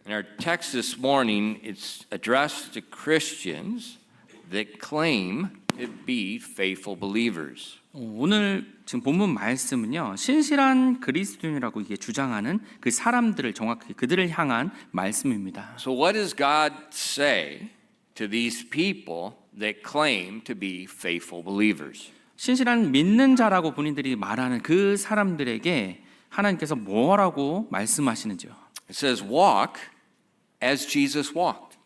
In our text this morning, it's addressed to Christians that claim to be faithful believers. 오늘 지금 본문 말씀은요, 신실한 그리스도인이라고 이게 주장하는 그 사람들을 정확히 그들을 향한 말씀입니다. So what does God say to these people that claim to be faithful believers? 신실한 믿는 자라고 본인들이 말하는 그 사람들에게 하나님께서 뭐라고 말씀하시는지요? It says, walk as Jesus walked.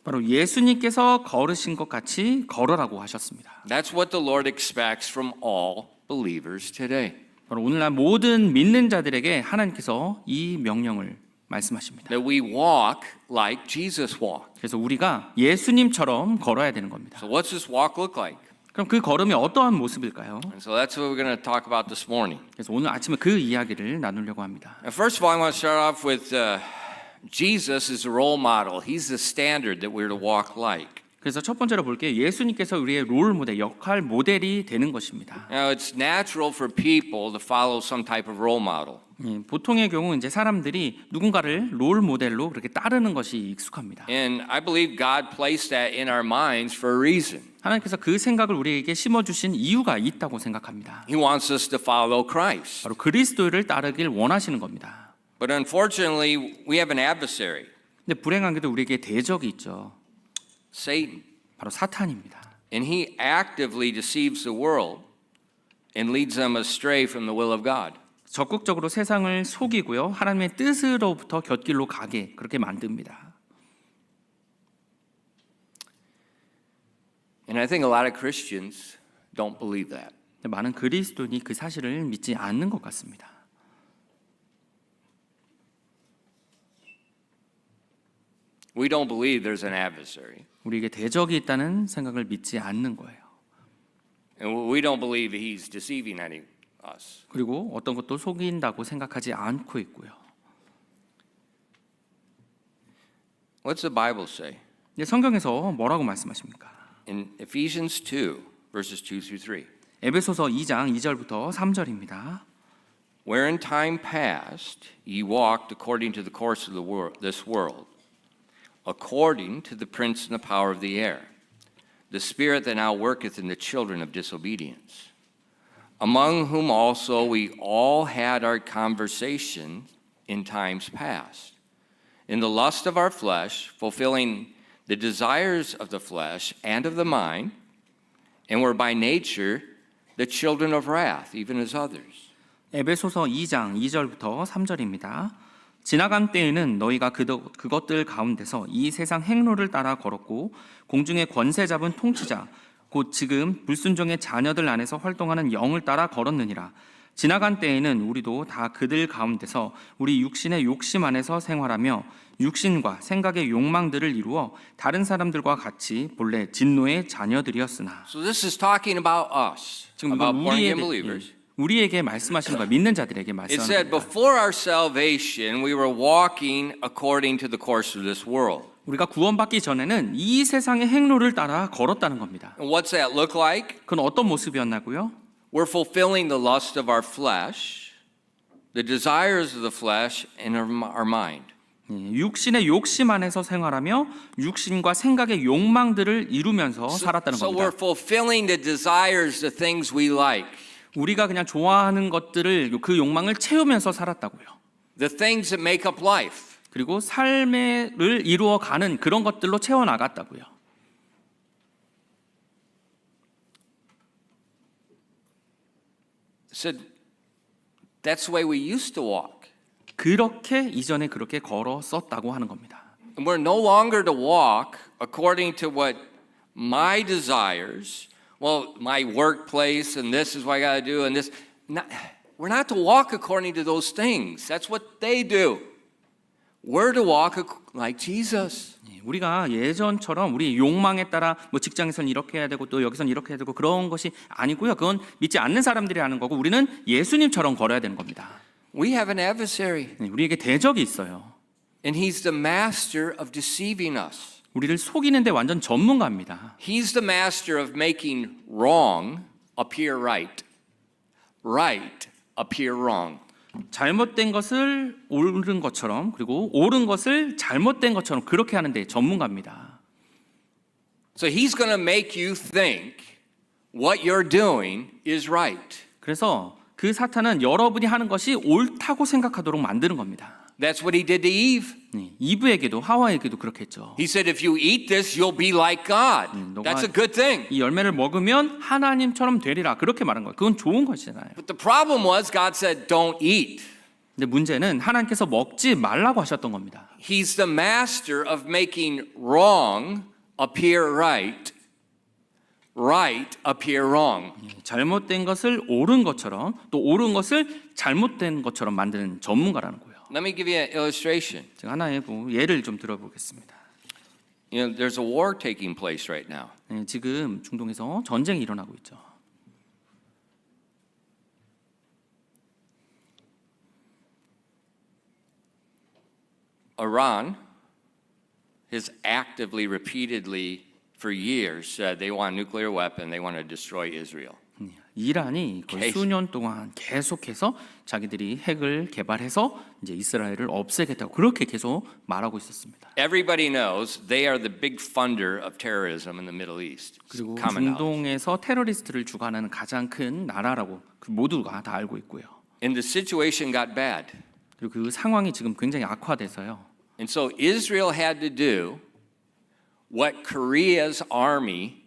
바로 예수님께서 걸으신 것 같이 걸으라고 하셨습니다. That's what the Lord expects from all believers today. 바로 오늘날 모든 믿는 자들에게 하나님께서 이 명령을 말씀하십니다. That we walk like Jesus walked. 그래서 우리가 예수님처럼 걸어야 되는 겁니다. So what's this walk look like? 그럼 그 걸음이 어떠한 모습일까요? And so that's what we're going to talk about this morning. 그래서 오늘 아침에 그 이야기를 나누려고 합니다. Now, first of all, I want to start off with Jesus is a role model. He's the standard that we're to walk like. 그래서 첫 번째로 볼게요. 예수님께서 우리의 롤 모델, 역할 모델이 되는 것입니다. Now, it's natural for people to follow some type of role model. 보통의 경우 이제 사람들이 누군가를 롤 모델로 그렇게 따르는 것이 익숙합니다. And I believe God placed that in our minds for a reason. 하나님께서 그 생각을 우리에게 심어주신 이유가 있다고 생각합니다. He wants us to follow Christ. 바로 그리스도를 따르길 원하시는 겁니다. But unfortunately, we have an adversary, 근데 불행하게도 우리에게 대적이 있죠. Satan. 바로 사탄입니다. And he actively deceives the world and leads them astray from the will of God. 적극적으로 세상을 속이고요. 하나님의 뜻으로부터 곁길로 가게 그렇게 만듭니다. And I think a lot of Christians don't believe that. 많은 그리스도인이 그 사실을 믿지 않는 것 같습니다. We don't believe there's an adversary. 우리에게 대적이 있다는 생각을 믿지 않는 거예요. And we don't believe he's deceiving us. 그리고 어떤 것도 속인다고 생각하지 않고 있고요. What's the Bible say? 성경에서 뭐라고 말씀하십니까? In Ephesians 2, verses 2 through 3. 에베소서 2장 2절부터 3절입니다. Where in time past ye walked according to the course of this world, according to the prince and the power of the air, the spirit that now worketh in the children of disobedience, among whom also we all had our conversation in times past, in the lust of our flesh, fulfilling the desires of the flesh and of the mind, and were by nature the children of wrath, even as others. 에베소서 2장 2절부터 3절입니다. 지나간 때에는 너희가 그것들 가운데서 이 세상 행로를 따라 걸었고 공중의 권세 잡은 통치자 곧 지금 불순종의 자녀들 안에서 활동하는 영을 따라 걸었느니라. 지나간 때에는 우리도 다 그들 가운데서 우리 육신의 욕심 안에서 생활하며 육신과 생각의 욕망들을 이루어 다른 사람들과 같이 본래 진노의 자녀들이었으나. So this is talking about us, 지금 about born again believers. 우리에게 말씀하시는 거예요. 믿는 자들에게 It said 말씀하는 거예요. before our salvation we were walking according to the course of this world. 우리가 구원받기 전에는 이 세상의 행로를 따라 걸었다는 겁니다. And what's that look like? 그건 어떤 모습이었나고요? We're fulfilling the lust of our flesh, the desires of the flesh, and our mind. 육신의 욕심 안에서 생활하며 육신과 생각의 욕망들을 이루면서 살았다는 So 겁니다. we're fulfilling the desires, the things we like, 우리가 그냥 좋아하는 것들을 그 욕망을 채우면서 살았다고요. the things that make up life. 그리고 삶을 이루어가는 그런 것들로 채워나갔다고요. Said that's the way we used to walk. 그렇게 이전에 그렇게 걸었었다고 하는 겁니다. And we're no longer to walk according to what my desires, well, my workplace, and this is what I got to do, and this. We're not to walk according to those things. That's what they do. We're to walk like Jesus. 우리가 예전처럼 우리 욕망에 따라 뭐 직장에서는 이렇게 해야 되고 또 여기서는 이렇게 해야 되고 그런 것이 아니고요. 그건 믿지 않는 사람들이 하는 거고 우리는 예수님처럼 걸어야 되는 겁니다. We have an adversary, 우리에게 대적이 있어요. and he's the master of deceiving us. 우리를 속이는데 완전 전문가입니다. He's the master of making wrong appear right, right appear wrong. 잘못된 것을 옳은 것처럼 그리고 옳은 것을 잘못된 것처럼 그렇게 하는데 전문가입니다. So he's going to make you think what you're doing is right. 그래서 그 사탄은 여러분이 하는 것이 옳다고 생각하도록 만드는 겁니다. That's what he did to Eve. 이브에게도 하와에게도 그렇게 했죠. He said, if you eat this, you'll be like God. That's a good thing. 이 열매를 먹으면 하나님처럼 되리라 그렇게 말한 거예요. 그건 좋은 것이잖아요. But the problem was God said, don't eat. 근데 문제는 하나님께서 먹지 말라고 하셨던 겁니다. He's the master of making wrong appear right, right appear wrong. 잘못된 것을 옳은 것처럼 또 옳은 것을 잘못된 것처럼 만드는 전문가라는 거예요. Let me give you an illustration. 제가 하나의 예를 좀 들어보겠습니다. You know, there's a war taking place right now. 지금 중동에서 전쟁이 일어나고 있죠. Iran has actively, repeatedly, for years said they want a nuclear weapon, they want to destroy Israel. 이란이 거의 계속. 수년 동안 계속해서 자기들이 핵을 개발해서 이제 이스라엘을 없애겠다고 그렇게 계속 말하고 있었습니다. Everybody knows they are the big funder of terrorism in the Middle East. It's 그리고 common knowledge. 중동에서 테러리스트를 주관하는 가장 큰 나라라고 모두가 다 알고 있고요. And the situation got bad. 그리고 그 상황이 지금 굉장히 악화돼서요. And so Israel had to do what Korea's army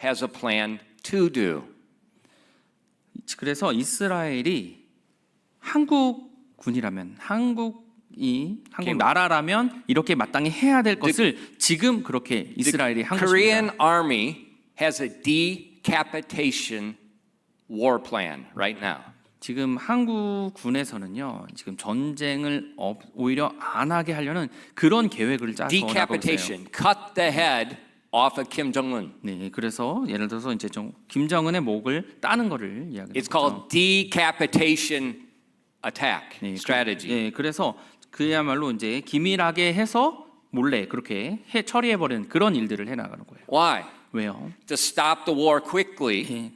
has a plan to do. 그래서 이스라엘이 한국군이라면 한국 나라라면 이렇게 마땅히 해야 될 것을 지금 그렇게 이스라엘이 한 Korean 것입니다. army has a decapitation war plan right now. 지금 한국군에서는요. 지금 전쟁을 오히려 안 하게 하려는 그런 계획을 짜서 나가고 있어요. Decapitation, cut the head off of Kim Jong-un. 네, 그래서 예를 들어서 이제 좀 김정은의 목을 따는 거를 이야기하는 It's 거죠. called decapitation attack 네, strategy. 네, 그래서 그야말로 이제 기밀하게 해서 몰래 그렇게 처리해 버리는 그런 일들을 해 나가는 거예요. Why? 왜요? To stop the war quickly 네,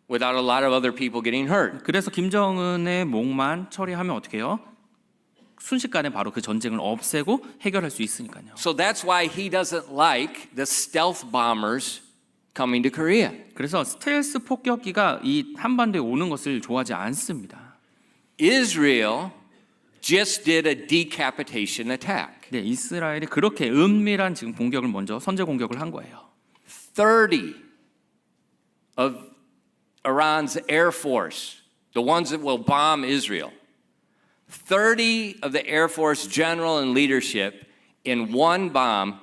without a lot of other people getting hurt. 그래서 김정은의 목만 처리하면 어떻게 해요? 순식간에 바로 그 전쟁을 없애고 해결할 수 있으니까요. So that's why he doesn't like the stealth bombers coming to Korea. 그래서 스텔스 폭격기가 이 한반도에 오는 것을 좋아하지 않습니다. Israel just did a decapitation attack. 네, 이스라엘이 그렇게 은밀한 지금 공격을 먼저 선제 공격을 한 거예요. 30 of Iran's air force, the ones that will bomb Israel, 30 of the Air Force general and leadership in one bomb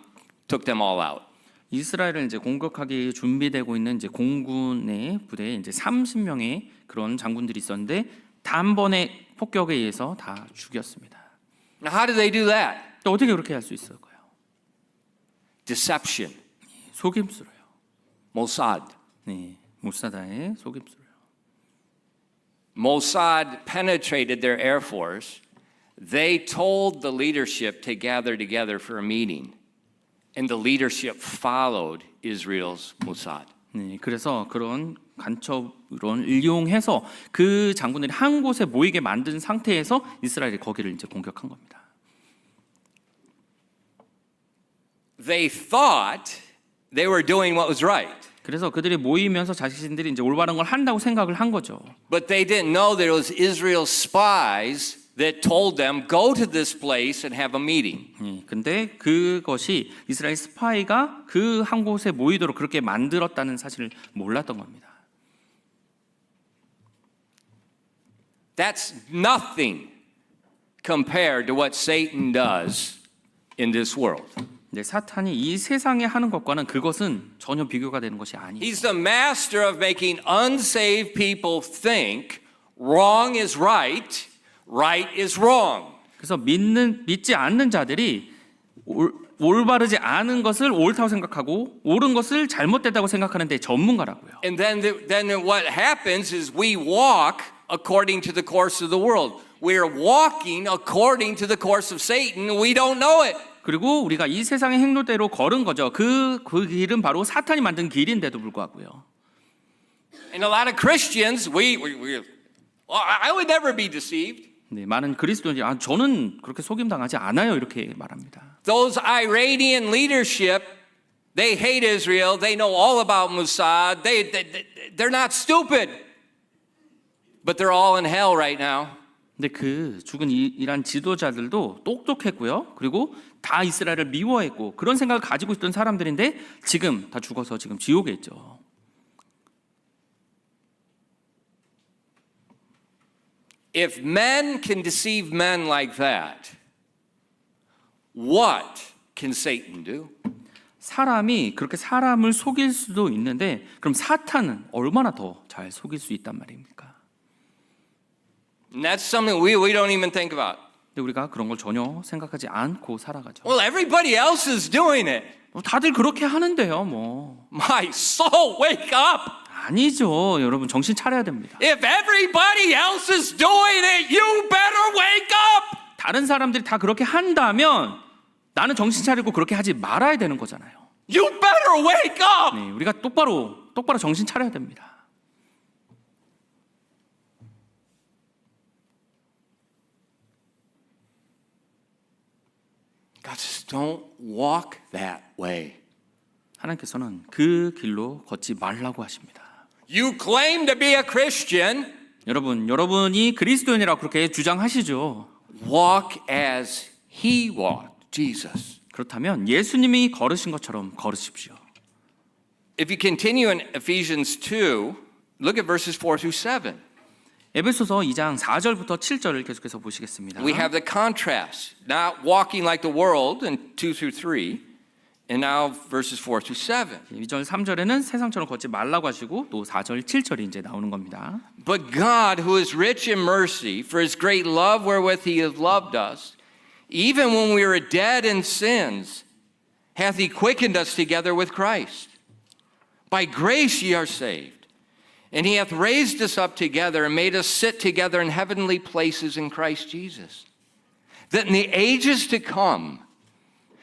took them all out. 이스라엘을 이제 공격하기 준비되고 있는 이제 공군의 부대에 이제 30명의 그런 장군들이 있었는데 단번에 폭격에 의해서 다 죽였습니다. Now, how did they do that? 또 어떻게 그렇게 할 수 있을까요? Deception. 속임수로요. Mossad. 네, 모사다의 속임수로요. Mossad penetrated their air force. They told the leadership to gather together for a meeting. And the leadership followed Israel's Mossad. 네, 그래서 그런 간첩을 이용해서 그 장군들이 한 곳에 모이게 만든 상태에서 이스라엘이 거기를 이제 공격한 겁니다. They thought they were doing what was right. 그래서 그들이 모이면서 자신들이 이제 올바른 걸 한다고 생각을 한 거죠. But they didn't know that it was Israel's spies that told them, go to this place and have a meeting. 근데 그것이 이스라엘 스파이가 그 한 곳에 모이도록 그렇게 만들었다는 사실을 몰랐던 겁니다. That's nothing compared to what Satan does in this world. 네, 사탄이 이 세상에 하는 것과는 그것은 전혀 비교가 되는 것이 아니에요. He's the master of making unsaved people think wrong is right, right is wrong. 그래서 믿지 않는 자들이 올바르지 않은 것을 옳다고 생각하고 옳은 것을 잘못됐다고 생각하는 데 전문가라고요. And then what happens is we walk according to the course of the world. We're walking according to the course of Satan. We don't know it. 그리고 우리가 이 세상의 행로대로 걸은 거죠. 그 길은 바로 사탄이 만든 길인데도 불구하고요. And a lot of Christians, I would never be deceived. 네, 많은 그리스도인들이 저는 그렇게 속임 당하지 않아요 이렇게 말합니다. Those Iranian leadership, they hate Israel. They know all about Mossad. They're not stupid, but they're all in hell right now. 근데 그 죽은 이란 지도자들도 똑똑했고요. 그리고 다 이스라엘을 미워했고 그런 생각을 가지고 있던 사람들인데 지금 다 죽어서 지금 지옥에 있죠. If men can deceive men like that, what can Satan do? 사람이 그렇게 사람을 속일 수도 있는데 그럼 사탄은 얼마나 더 잘 속일 수 있단 말입니까? And that's something we don't even think about. 근데 우리가 그런 걸 전혀 생각하지 않고 살아가죠. Well, everybody else is doing it. 다들 그렇게 하는데요, 뭐. My soul, wake up. 아니죠. 여러분 정신 차려야 됩니다. If everybody else is doing it, you better wake up. 다른 사람들이 다 그렇게 한다면 나는 정신 차리고 그렇게 하지 말아야 되는 거잖아요. You better wake up. 네, 우리가 똑바로 정신 차려야 됩니다. God says, don't walk that way. 하나님께서는 그 길로 걷지 말라고 하십니다. You claim to be a Christian. 여러분이 그리스도인이라고 그렇게 주장하시죠. Walk as he walked, Jesus. 그렇다면 예수님이 걸으신 것처럼 걸으십시오. If you continue in Ephesians 2, look at verses 4 through 7. 에베소서 2장 4절부터 7절을 계속해서 보시겠습니다. We have the contrast, not walking like the world in 2 through 3, and now verses 4 through 7. 2절 3절에는 세상처럼 걷지 말라고 하시고 또 4절 7절이 이제 나오는 겁니다. But God, who is rich in mercy, for his great love wherewith he hath loved us, even when we were dead in sins, hath he quickened us together with Christ. By grace ye are saved. And he hath raised us up together and made us sit together in heavenly places in Christ Jesus, that in the ages to come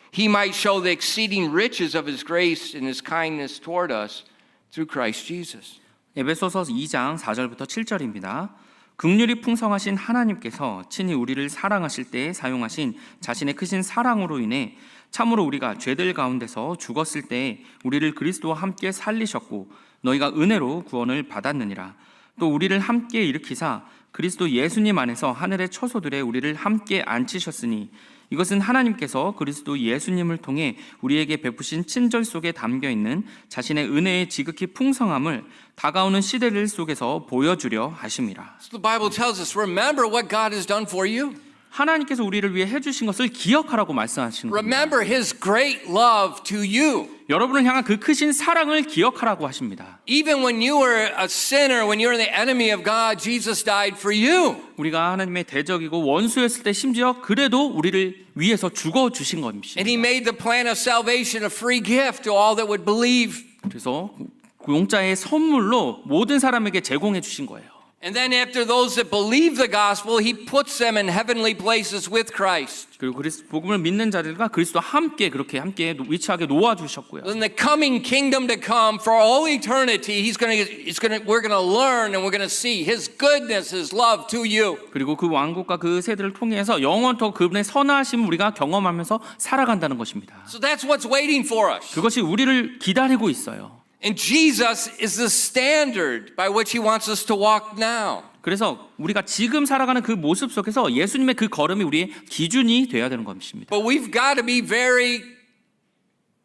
he might show the exceeding riches of his grace and his kindness toward us through Christ Jesus. 에베소서 2장 4절부터 7절입니다. 긍휼이 풍성하신 하나님께서 친히 우리를 사랑하실 때 사용하신 자신의 크신 사랑으로 인해 참으로 우리가 죄들 가운데서 죽었을 때 우리를 그리스도와 함께 살리셨고 너희가 은혜로 구원을 받았느니라. 또 우리를 함께 일으키사 그리스도 예수님 안에서 하늘의 처소들에 우리를 함께 앉히셨으니 이것은 하나님께서 그리스도 예수님을 통해 우리에게 베푸신 친절 속에 담겨 있는 자신의 은혜의 지극히 풍성함을 다가오는 시대를 속에서 보여주려 하심이라. So the Bible tells us, remember what God has done for you. 하나님께서 우리를 위해 해주신 것을 기억하라고 말씀하시는 겁니다. Remember his great love to you. 여러분을 향한 그 크신 사랑을 기억하라고 하십니다. Even when you were a sinner, when you were the enemy of God, Jesus died for you. 우리가 하나님의 대적이고 원수였을 때 심지어 그래도 우리를 위해서 죽어주신 And 것입니다. he made the plan of salvation a free gift to all that would believe. 그래서 공짜의 선물로 모든 사람에게 제공해 주신 거예요. And then after those that believe the gospel, he puts them in heavenly places with Christ. 그리고 복음을 믿는 자들과 그리스도와 함께 위치하게 놓아 주셨고요. In the coming kingdom to come for all eternity, we're going to learn and we're going to see his goodness, his love to you. 그리고 그 왕국과 그 세대를 통해서 영원토록 그분의 선하심을 우리가 경험하면서 살아간다는 것입니다. So that's what's waiting for us. 그것이 우리를 기다리고 있어요. And Jesus is the standard by which he wants us to walk now. 그래서 우리가 지금 살아가는 그 모습 속에서 예수님의 그 걸음이 우리의 기준이 되어야 되는 것입니다. But we've got to be very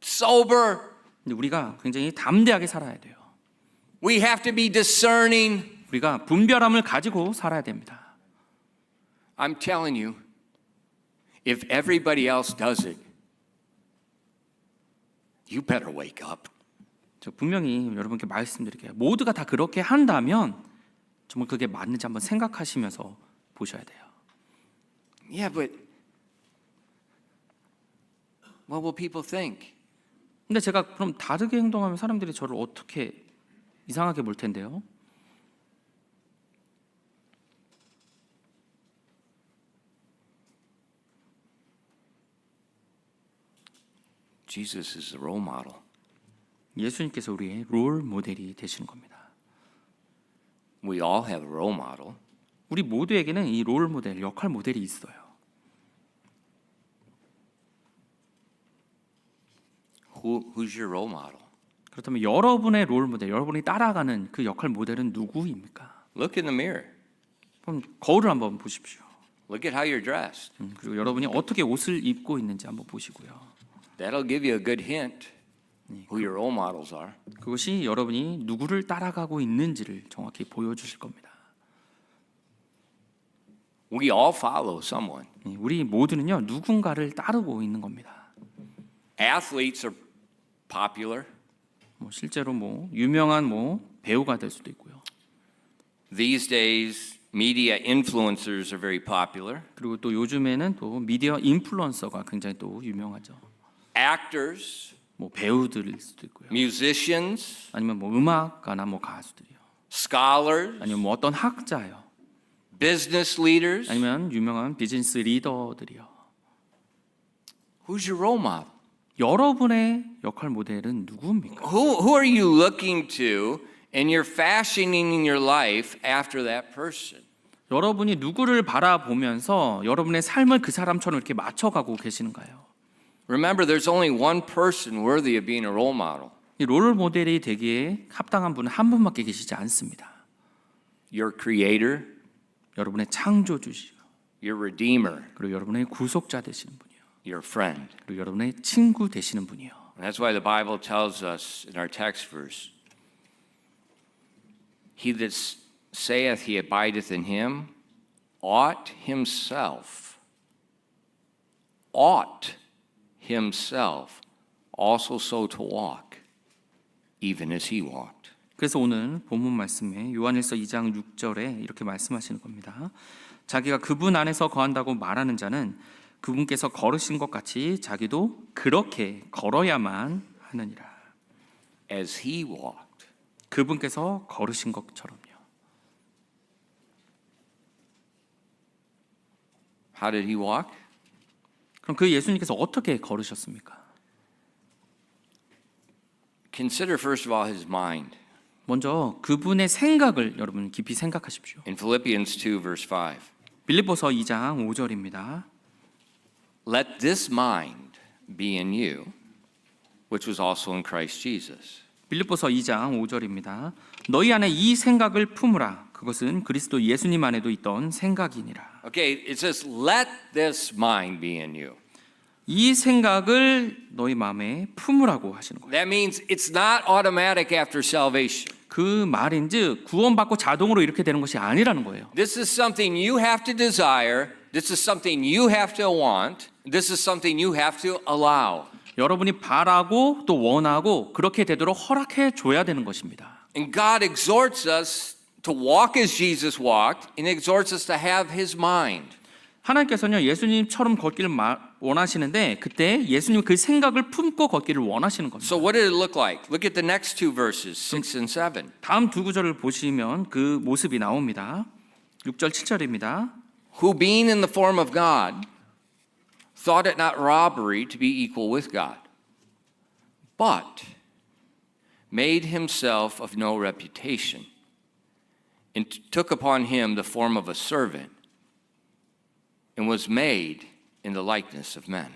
sober. 근데 우리가 굉장히 담대하게 살아야 돼요. We have to be discerning. 우리가 분별함을 가지고 살아야 됩니다. I'm telling you, if everybody else does it, you better wake up. 저 분명히 여러분께 말씀드릴게요. 모두가 다 그렇게 한다면 정말 그게 맞는지 한번 생각하시면서 보셔야 돼요. Yeah, but what will people think? 근데 제가 그럼 다르게 행동하면 사람들이 저를 어떻게 이상하게 볼 텐데요? Jesus is the role model. 예수님께서 우리의 롤 모델이 되시는 겁니다. We all have a role model. 우리 모두에게는 이 롤 모델, 역할 모델이 있어요. Who's your role model? 그렇다면 여러분의 롤 모델, 여러분이 따라가는 그 역할 모델은 누구입니까? Look in the mirror. 그럼 거울을 한번 보십시오. Look at how you're dressed. 그리고 여러분이 어떻게 옷을 입고 있는지 한번 보시고요. That'll give you a good hint who your role models are. 그것이 여러분이 누구를 따라가고 있는지를 정확히 보여주실 겁니다. We all follow someone. 우리 모두는요 누군가를 따르고 있는 겁니다. Athletes are popular. 실제로 유명한 배우가 될 수도 있고요. These days, media influencers are very popular. 그리고 또 요즘에는 또 미디어 인플루언서가 굉장히 또 유명하죠. Actors, 배우들일 수도 있고요. musicians, 아니면 음악가나 가수들이요. scholars, 아니면 어떤 학자요. business leaders. 아니면 유명한 비즈니스 리더들이요. Who's your role model? 여러분의 역할 모델은 누구입니까? Who are you looking to and you're fashioning your life after that person? 여러분이 누구를 바라보면서 여러분의 삶을 그 사람처럼 이렇게 맞춰가고 계시는가요? Remember, there's only one person worthy of being a role model. 이 롤 모델이 되기에 합당한 분은 한 분밖에 계시지 않습니다. Your creator, 여러분의 창조주시요. your redeemer, 그리고 여러분의 구속자 되시는 분이요. your friend. 그리고 여러분의 친구 되시는 분이요. And that's why the Bible tells us in our text verse, he that saith he abideth in him ought himself also so to walk, even as he walked. 그래서 오늘 본문 말씀에 요한일서 2장 6절에 이렇게 말씀하시는 겁니다. 자기가 그분 안에서 거한다고 말하는 자는 그분께서 걸으신 것 같이 자기도 그렇게 걸어야만 하느니라. As he walked. 그분께서 걸으신 것처럼요. How did he walk? 그럼 그 예수님께서 어떻게 걸으셨습니까? Consider first of all his mind. 먼저 그분의 생각을 여러분 깊이 생각하십시오. In Philippians 2 verse 5. 빌립보서 2장 5절입니다. Let this mind be in you, which was also in Christ Jesus. 빌립보서 2장 5절입니다. 너희 안에 이 생각을 품으라. 그것은 그리스도 예수님 안에도 있던 생각이니라. Okay, it says let this mind be in you. 이 생각을 너희 마음에 품으라고 하시는 거예요. That means it's not automatic after salvation. 그 말인즉 구원받고 자동으로 이렇게 되는 것이 아니라는 거예요. This is something you have to desire. This is something you have to want. This is something you have to allow. 여러분이 바라고 또 원하고 그렇게 되도록 허락해 줘야 되는 것입니다. And God exhorts us to walk as Jesus walked and exhorts us to have his mind. 하나님께서는 예수님처럼 걷기를 원하시는데 그때 예수님 그 생각을 품고 걷기를 원하시는 겁니다. So what did it look like? Look at the next two verses, 6 and 7. 다음 두 구절을 보시면 그 모습이 나옵니다. 6절 7절입니다. Who being in the form of God thought it not robbery to be equal with God, but made himself of no reputation, and took upon him the form of a servant, and was made in the likeness of men.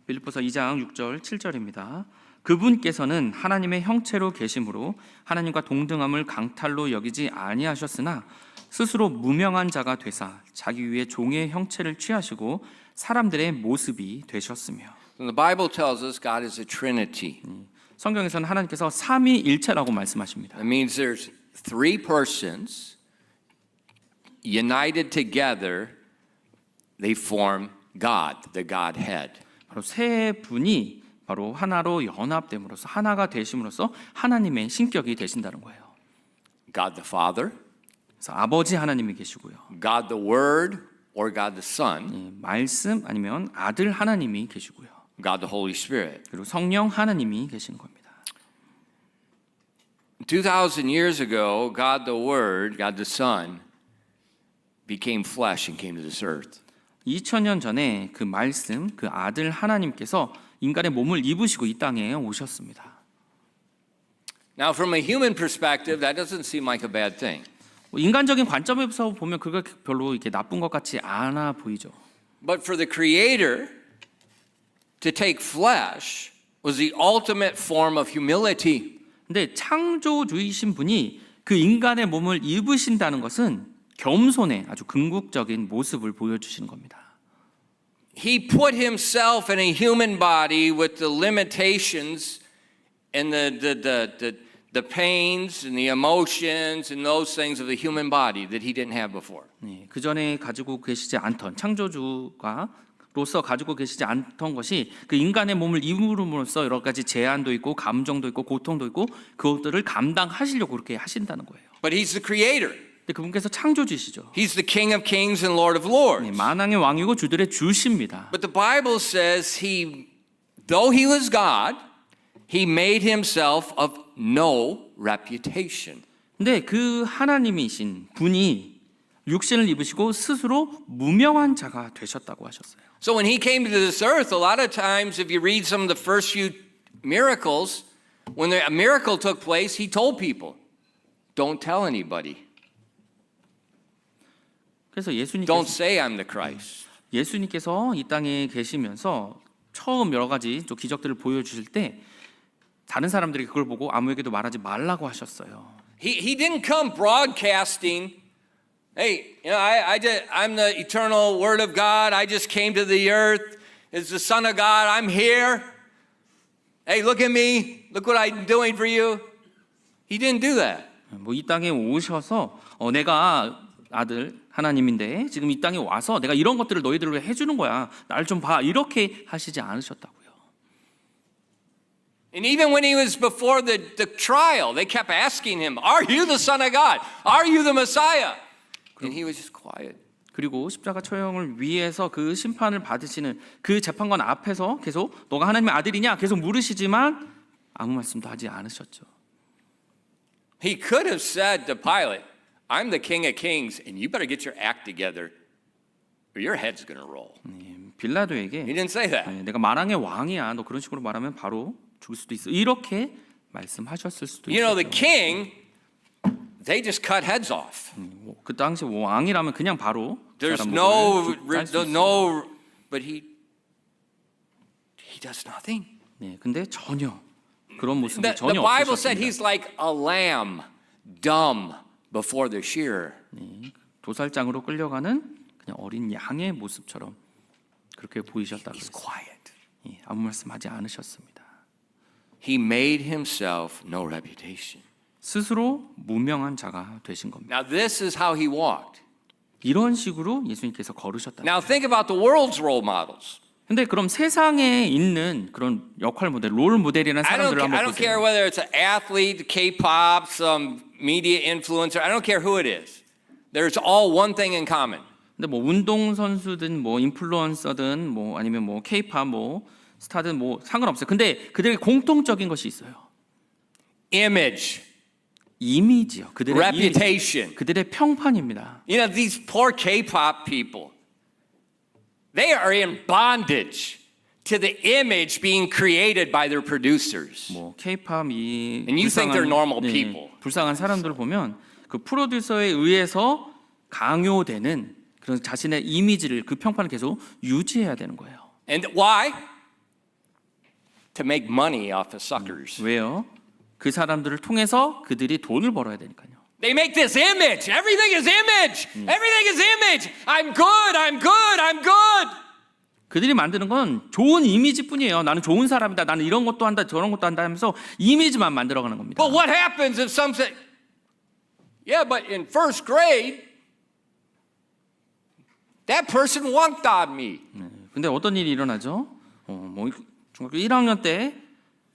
빌립보서 2장 6절 7절입니다. 그분께서는 하나님의 형체로 계심으로 하나님과 동등함을 강탈로 여기지 아니하셨으나 스스로 무명한 자가 되사 자기 위에 종의 형체를 취하시고 사람들의 모습이 되셨으며. And the Bible tells us God is a Trinity. 성경에서는 하나님께서 삼위일체라고 말씀하십니다. That means there's three persons united together. They form God, the Godhead. 바로 세 분이 바로 하나로 연합됨으로써 하나가 되심으로써 하나님의 신격이 되신다는 거예요. God the Father, 그래서 아버지 하나님이 계시고요. God the Word, or God the Son, 말씀 아니면 아들 하나님이 계시고요. God the Holy Spirit. 그리고 성령 하나님이 계시는 겁니다. 2,000 years ago, God the Word, God the Son, became flesh and came to this earth. 2000년 전에 그 말씀, 그 아들 하나님께서 인간의 몸을 입으시고 이 땅에 오셨습니다. Now, from a human perspective, that doesn't seem like a bad thing. 인간적인 관점에서 보면 그거 별로 이렇게 나쁜 것 같지 않아 보이죠. But for the Creator to take flesh was the ultimate form of humility. 근데 창조주이신 분이 그 인간의 몸을 입으신다는 것은 겸손의 아주 궁극적인 모습을 보여주시는 겁니다. He put himself in a human body with the limitations and the pains and the emotions and those things of the human body that he didn't have before. 네, 그 전에 가지고 계시지 않던 창조주가로서 가지고 계시지 않던 것이 그 인간의 몸을 입음으로써 여러 가지 제한도 있고 감정도 있고 고통도 있고 그것들을 감당하시려고 그렇게 하신다는 거예요. But he's the creator. 근데 그분께서 창조주시죠. He's the King of Kings and Lord of 네, Lords. 만왕의 왕이고 주들의 주십니다. But the Bible says though he was God, he made himself of no reputation. 근데 그 하나님이신 분이 육신을 입으시고 스스로 무명한 자가 되셨다고 하셨어요. So when he came to this earth, a lot of times if you read some of the first few miracles, when a miracle took place, he told people, don't tell anybody. 그래서 Don't say I'm the Christ. 예수님께서 이 땅에 계시면서 처음 여러 가지 좀 기적들을 보여주실 때 다른 사람들이 그걸 보고 아무에게도 말하지 말라고 하셨어요. He didn't come broadcasting, hey, I'm the eternal Word of God. I just came to the earth as the Son of God. I'm here. Hey, look at me. Look what I'm doing for you. He didn't do that. 뭐 이 땅에 오셔서 내가 아들 하나님인데 지금 이 땅에 와서 내가 이런 것들을 너희들을 해주는 거야. 날 좀 봐. 이렇게 하시지 않으셨다고요. And even when he was before the trial, they kept asking him, are you the Son of God? Are you the Messiah? And he was just quiet. 그리고 십자가 처형을 위해서 그 심판을 받으시는 그 재판관 앞에서 계속 너가 하나님의 아들이냐 계속 물으시지만 아무 말씀도 하지 않으셨죠. He could have said to Pilate, I'm the King of Kings and you better get your act together or your head's going to roll. He 빌라도에게 didn't say that. 내가 만왕의 왕이야. 너 그런 식으로 말하면 바로 죽을 수도 있어. 이렇게 말씀하셨을 수도 You know, the 있었죠. king, they just cut heads off. 그 당시 왕이라면 그냥 바로 There's 사람 목을 짤수 있어요. no, but he does nothing. 네, 근데 전혀 그런 모습이 The 전혀 Bible said 없으셨습니다. he's like a lamb, dumb before the shearer. 도살장으로 끌려가는 그냥 어린 양의 모습처럼 그렇게 보이셨다고 He's 했어요. quiet. 아무 말씀하지 않으셨습니다. He made himself no reputation. 스스로 무명한 자가 되신 겁니다. Now this is how he walked. 이런 식으로 예수님께서 걸으셨다. Now think about the world's role models. 근데 그럼 세상에 있는 그런 역할 모델, 롤 모델이라는 I 사람들을 한번 don't care 보세요. whether it's an athlete, K-pop, some media influencer. I don't care who it is. There's all one thing in common. 근데 뭐 운동 선수든 뭐 인플루언서든 뭐 아니면 뭐 K-팝 뭐 스타든 뭐 상관없어요. 근데 그들의 공통적인 것이 있어요. Image, 이미지요. 그들의 이미지. reputation. 그들의 평판입니다. You know, these poor K-pop people, they are in bondage to the image being created by their producers. 뭐 K-팝 이 And you think they're normal people. 불쌍한 사람들을 보면 그 프로듀서에 의해서 강요되는 그런 자신의 이미지를 그 평판을 계속 유지해야 되는 거예요. And why? To make money off of suckers. 왜요? 그 사람들을 통해서 그들이 돈을 벌어야 되니까요. They make this image. Everything is image. Everything is image. I'm good. I'm good. I'm good. 그들이 만드는 건 좋은 이미지뿐이에요. 나는 좋은 사람이다. 나는 이런 것도 한다. 저런 것도 한다 하면서 이미지만 만들어가는 겁니다. But what happens if some say, yeah, but in first grade, that person wunked on me. 근데 어떤 일이 일어나죠? 뭐 중학교 1학년 때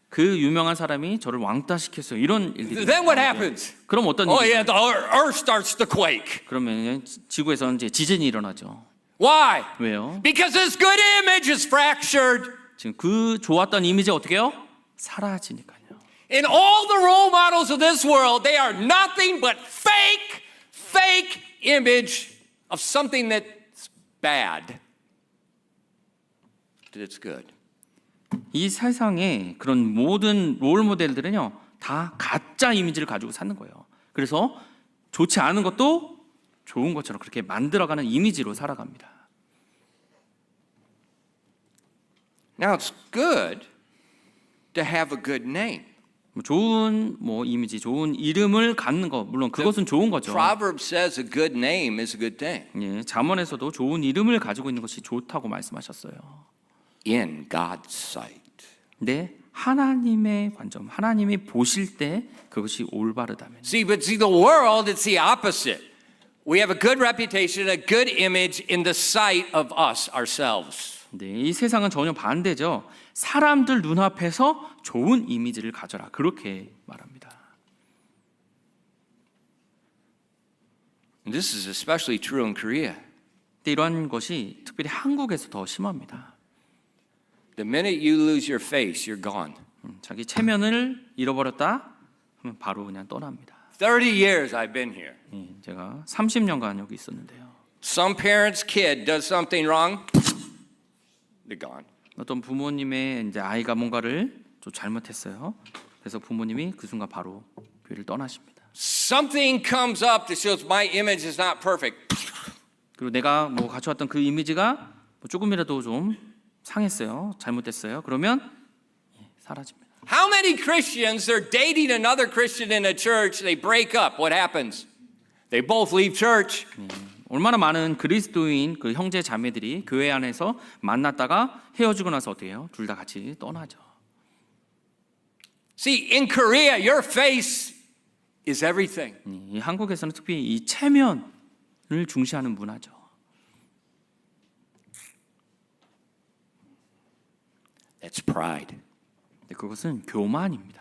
그 유명한 사람이 저를 왕따시켰어요. 이런 일들이. Then what happens? 그럼 어떤 Oh 일이 yeah, 일어나요? the earth starts to quake. 그러면 지구에서 이제 지진이 일어나죠. Why? 왜요? Because this good image is fractured. 지금 그 좋았던 이미지 어떻게 해요? 사라지니까요. And all the role models of this world, they are nothing but fake image of something that's bad. But it's good. 이 세상에 그런 모든 롤 모델들은요 다 가짜 이미지를 가지고 사는 거예요. 그래서 좋지 않은 것도 좋은 것처럼 그렇게 만들어가는 이미지로 살아갑니다. Now it's good to have a good name. 좋은 이미지, 좋은 이름을 갖는 거 물론 그것은 좋은 거죠. Proverbs says a good name is a good thing. 예, 잠언에서도 좋은 이름을 가지고 있는 것이 좋다고 말씀하셨어요. In God's sight. 네, 하나님의 관점, 하나님이 보실 때 그것이 올바르다면. But the world, it's the opposite. We have a good reputation, a good image in the sight of us ourselves. 네, 이 세상은 전혀 반대죠. 사람들 눈앞에서 좋은 이미지를 가져라. 그렇게 말합니다. And this is especially true in Korea. 근데 이러한 것이 특별히 한국에서 더 심합니다. The minute you lose your face, you're gone. 자기 체면을 잃어버렸다 하면 바로 그냥 떠납니다. 30 years I've been here. 예, 제가 30년간 여기 있었는데요. Some parent's kid does something wrong, they're gone. 어떤 부모님의 이제 아이가 뭔가를 좀 잘못했어요. 그래서 부모님이 그 순간 바로 교회를 떠나십니다. Something comes up that shows my image is not perfect. 그리고 내가 가져왔던 그 이미지가 조금이라도 좀 상했어요. 잘못됐어요. 그러면 사라집니다. How many Christians, they're dating another Christian in a church, they break up. What happens? They both leave church. 얼마나 많은 그리스도인 그 형제 자매들이 교회 안에서 만났다가 헤어지고 나서 어떻게 해요? 둘 다 같이 떠나죠. See, in Korea, your face is everything. 이 한국에서는 특히 이 체면을 중시하는 문화죠. That's pride. 근데 그것은 교만입니다.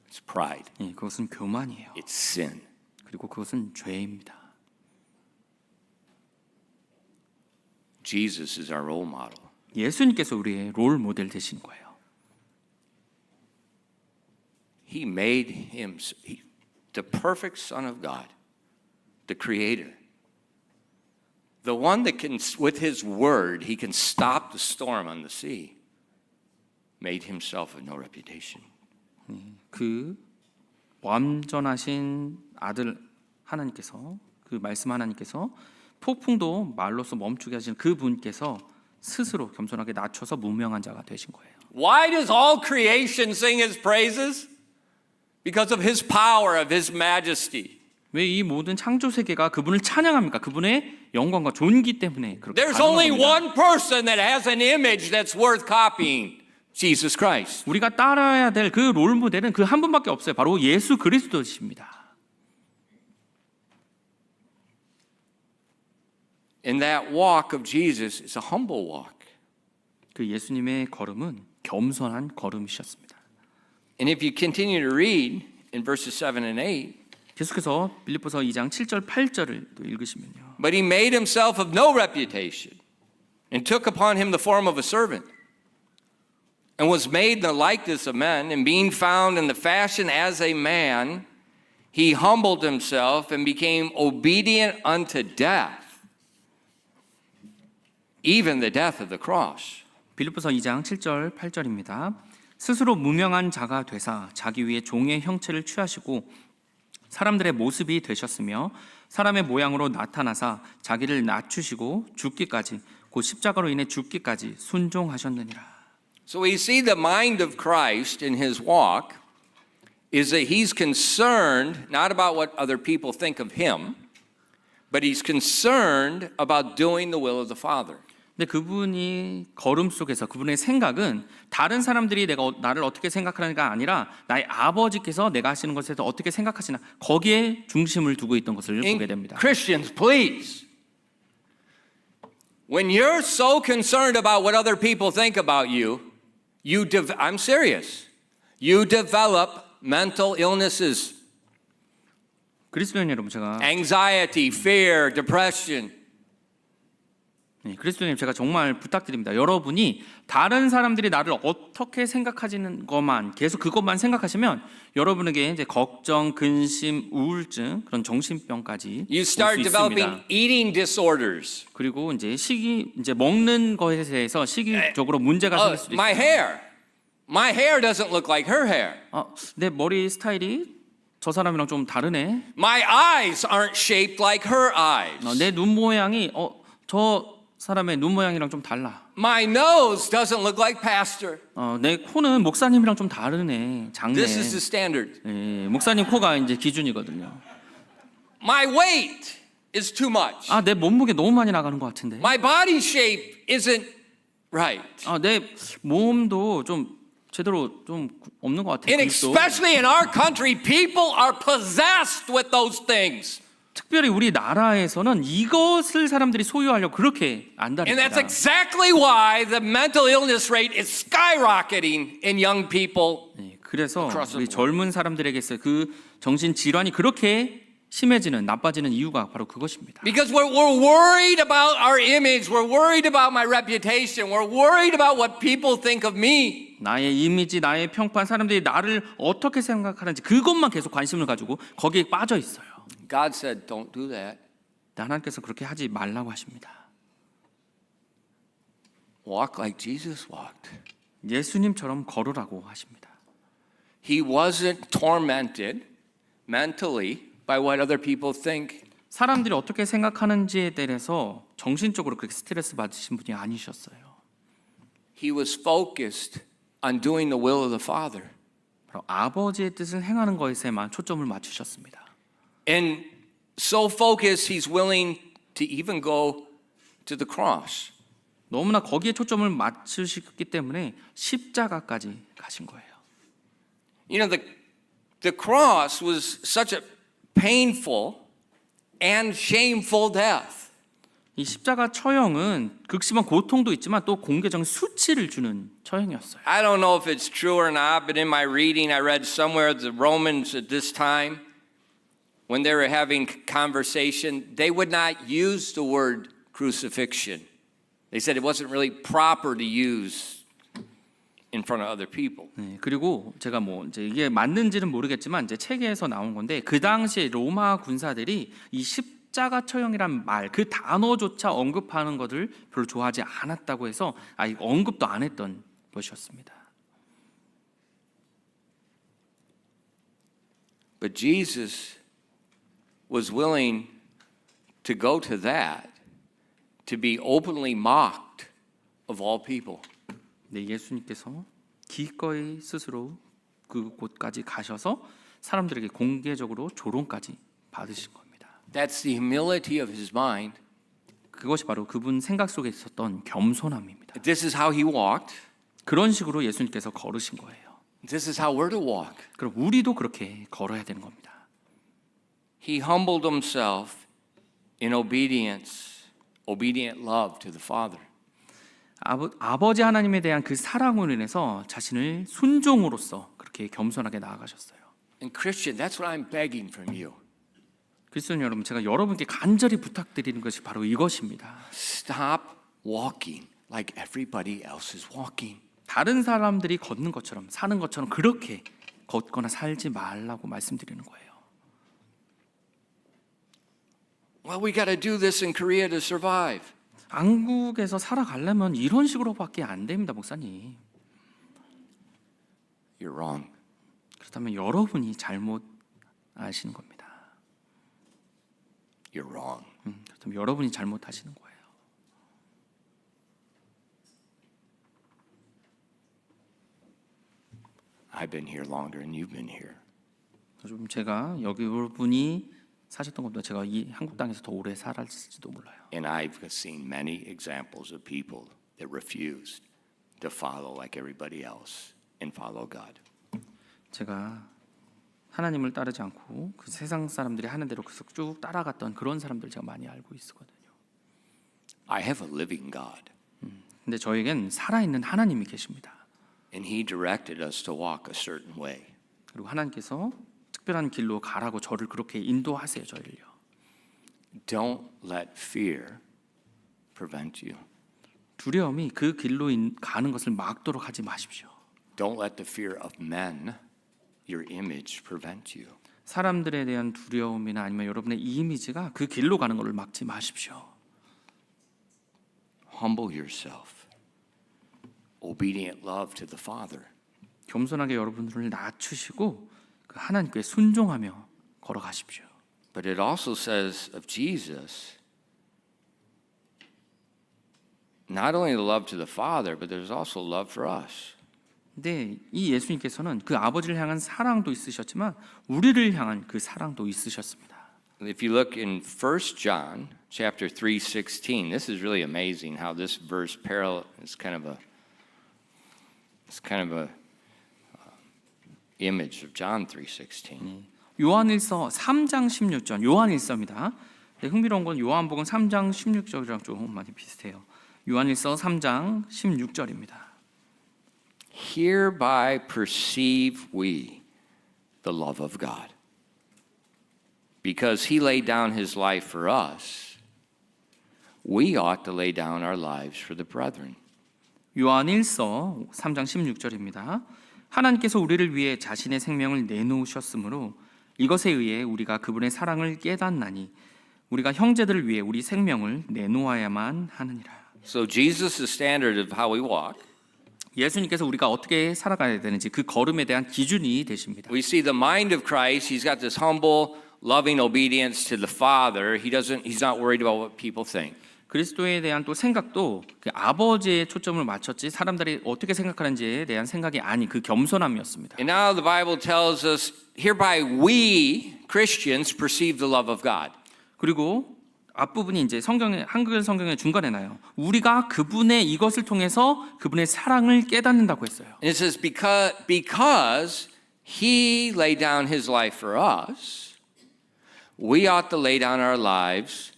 It's pride. 그것은 교만이에요. It's sin. 그리고 그것은 죄입니다. Jesus is our role model. 예수님께서 우리의 롤 모델 되신 거예요. He made him the perfect Son of God, the Creator. The one that can, with his word, he can stop the storm on the sea. Made himself of no reputation. 그 완전하신 아들 하나님께서 그 말씀 하나님께서 폭풍도 말로써 멈추게 하신 그 분께서 스스로 겸손하게 낮춰서 무명한 자가 되신 거예요. Why does all creation sing his praises? Because of his power, of his majesty. 왜 이 모든 창조 세계가 그분을 찬양합니까? 그분의 영광과 존귀 때문에 그렇게 There's 가능한 only 겁니다. one person that has an image that's worth copying. Jesus Christ. 우리가 따라야 될 그 롤 모델은 그 한 분밖에 없어요. 바로 예수 그리스도십니다. And that walk of Jesus is a humble walk. 그 예수님의 걸음은 겸손한 걸음이셨습니다. And if you continue to read in verses 7 and 8, 계속해서 빌립보서 2장 7절 8절을 또 읽으시면요. but he made himself of no reputation and took upon him the form of a servant and was made in the likeness of men, and being found in the fashion as a man, he humbled himself and became obedient unto death, even the death of the cross. 빌립보서 2장 7절 8절입니다. 스스로 무명한 자가 되사 자기 위에 종의 형체를 취하시고 사람들의 모습이 되셨으며 사람의 모양으로 나타나사 자기를 낮추시고 죽기까지 곧 십자가로 인해 죽기까지 순종하셨느니라. So we see the mind of Christ in his walk is that he's concerned not about what other people think of him, but he's concerned about doing the will of the Father. 근데 그분이 걸음 속에서 그분의 생각은 다른 사람들이 나를 어떻게 생각하는가 아니라 나의 아버지께서 내가 하시는 것에 대해서 어떻게 생각하시나 거기에 중심을 두고 있던 것을 보게 됩니다. Christians, please. When you're so concerned about what other people think about you, I'm serious. You develop mental illnesses. 그리스도인 여러분 제가 Anxiety, fear, depression. 그리스도님 제가 정말 부탁드립니다. 여러분이 다른 사람들이 나를 어떻게 생각하시는 것만 계속 그것만 생각하시면 여러분에게 이제 걱정, 근심, 우울증 그런 정신병까지 You 올 수 start developing 있습니다. eating disorders. 그리고 이제 먹는 것에 대해서 시기적으로 문제가 생길 수도 My 있어요. hair. My hair doesn't look like her hair. 내 머리 스타일이 저 사람이랑 좀 다르네. My eyes aren't shaped like her eyes. 내 눈 모양이 저 사람의 눈 모양이랑 좀 달라. My nose doesn't look like pastor. 내 코는 목사님이랑 좀 다르네. 작네. This is the standard. 예, 목사님 코가 이제 기준이거든요. My weight is too much. 내 몸무게 너무 많이 나가는 것 같은데. My body shape isn't right. 내 몸도 좀 제대로 좀 없는 것 같아요. And especially in our country, people are possessed with those things. 특별히 우리나라에서는 이것을 사람들이 소유하려고 그렇게 And that's 안달입니다. exactly why the mental illness rate is skyrocketing in young people. 네, 그래서 across the 우리 board. 젊은 사람들에게서 그 정신 질환이 그렇게 심해지는 나빠지는 이유가 바로 그것입니다. Because we're worried about our image, we're worried about my reputation, we're worried about what people think of me. 나의 이미지, 나의 평판, 사람들이 나를 어떻게 생각하는지 그것만 계속 관심을 가지고 거기에 빠져 있어요. God said, don't do that. 하나님께서 그렇게 하지 말라고 하십니다. Walk like Jesus walked. 예수님처럼 걸으라고 하십니다. He wasn't tormented mentally by what other people think. 사람들이 어떻게 생각하는지에 대해서 정신적으로 그렇게 스트레스 받으신 분이 아니셨어요. He was focused on doing the will of the Father. 바로 아버지의 뜻을 행하는 것에만 초점을 맞추셨습니다. And so focused, he's willing to even go to the cross. 너무나 거기에 초점을 맞추셨기 때문에 십자가까지 가신 거예요. You know, the cross was such a painful and shameful death. 이 십자가 처형은 극심한 고통도 있지만 또 공개적인 수치를 주는 처형이었어요. I don't know if it's true or not, but in my reading, I read somewhere the Romans at this time, when they were having conversation, they would not use the word crucifixion. They said it wasn't really proper to use in front of other people. 네, 그리고 제가 이제 이게 맞는지는 모르겠지만 이제 책에서 나온 건데 그 당시에 로마 군사들이 이 십자가 처형이란 말, 그 단어조차 언급하는 것을 별로 좋아하지 않았다고 해서 이거 언급도 안 했던 것이었습니다. But Jesus was willing to go to that, to be openly mocked of all people. 네, 예수님께서 기꺼이 스스로 그곳까지 가셔서 사람들에게 공개적으로 조롱까지 받으신 겁니다. That's the humility of his mind. 그것이 바로 그분 생각 속에 있었던 겸손함입니다. This is how he walked. 그런 식으로 예수님께서 걸으신 거예요. This is how we're to walk. 그럼 우리도 그렇게 걸어야 되는 겁니다. He humbled himself in obedience, obedient love to the Father. 아버지 하나님에 대한 그 사랑으로 인해서 자신을 순종으로서 그렇게 겸손하게 나아가셨어요. And Christian, that's what I'm begging from you. 그리스도 여러분, 제가 여러분께 간절히 부탁드리는 것이 바로 이것입니다. Stop walking like everybody else is walking. 다른 사람들이 걷는 것처럼 사는 것처럼 그렇게 걷거나 살지 말라고 말씀드리는 거예요. Well, we got to do this in Korea to survive. 한국에서 살아가려면 이런 식으로밖에 안 됩니다, 목사님. You're wrong. 그렇다면 여러분이 잘못 아시는 겁니다. You're wrong. 그렇다면 여러분이 잘못하시는 거예요. I've been here longer than you've been here. 좀 제가 여러분이 사셨던 것보다 제가 이 한국 땅에서 더 오래 살았을지도 몰라요. And I've seen many examples of people that refused to follow like everybody else and follow God. 제가 하나님을 따르지 않고 그 세상 사람들이 하는 대로 계속 쭉 따라갔던 그런 사람들 제가 많이 알고 있거든요. I have a living God. 근데 저에겐 살아있는 하나님이 계십니다. And he directed us to walk a certain way. 그리고 하나님께서 특별한 길로 가라고 저를 그렇게 인도하세요, 저를요. Don't let fear prevent you. 두려움이 그 길로 가는 것을 막도록 하지 마십시오. Don't let the fear of men, your image, prevent you. 사람들에 대한 두려움이나 아니면 여러분의 이미지가 그 길로 가는 것을 막지 마십시오. Humble yourself. Obedient love to the Father. 겸손하게 여러분들을 낮추시고 그 하나님께 순종하며 걸어가십시오. But it also says of Jesus, not only the love to the Father, but there's also love for us. 근데 이 예수님께서는 그 아버지를 향한 사랑도 있으셨지만 우리를 향한 그 사랑도 있으셨습니다. If you look in 1 John chapter 3:16, this is really amazing how this verse is kind of a image of John 3:16. 요한일서 3장 16절 요한일서입니다. 네, 흥미로운 건 요한복음 3장 16절이랑 좀 많이 비슷해요. 요한일서 3장 16절입니다. Hereby perceive we the love of God, because he laid down his life for us. We ought to lay down our lives for the brethren. 요한일서 3장 16절입니다. 하나님께서 우리를 위해 자신의 생명을 내놓으셨으므로 이것에 의해 우리가 그분의 사랑을 깨닫나니 우리가 형제들을 위해 우리 생명을 내놓아야만 하느니라. So Jesus' standard of how we walk, 예수님께서 우리가 어떻게 살아가야 되는지 그 걸음에 대한 기준이 되십니다. we see the mind of Christ. He's got this humble, loving obedience to the Father. He's not worried about what people think. 그리스도에 대한 또 생각도 그 아버지에 초점을 맞췄지 사람들이 어떻게 생각하는지에 대한 생각이 아닌 그 겸손함이었습니다. And now the Bible tells us, hereby we Christians perceive the love of God. 그리고 앞부분이 이제 성경의 한글 성경의 중간에 나요. 우리가 그분의 이것을 통해서 그분의 사랑을 깨닫는다고 했어요. And it says because he laid down his life for us, we ought to lay down our lives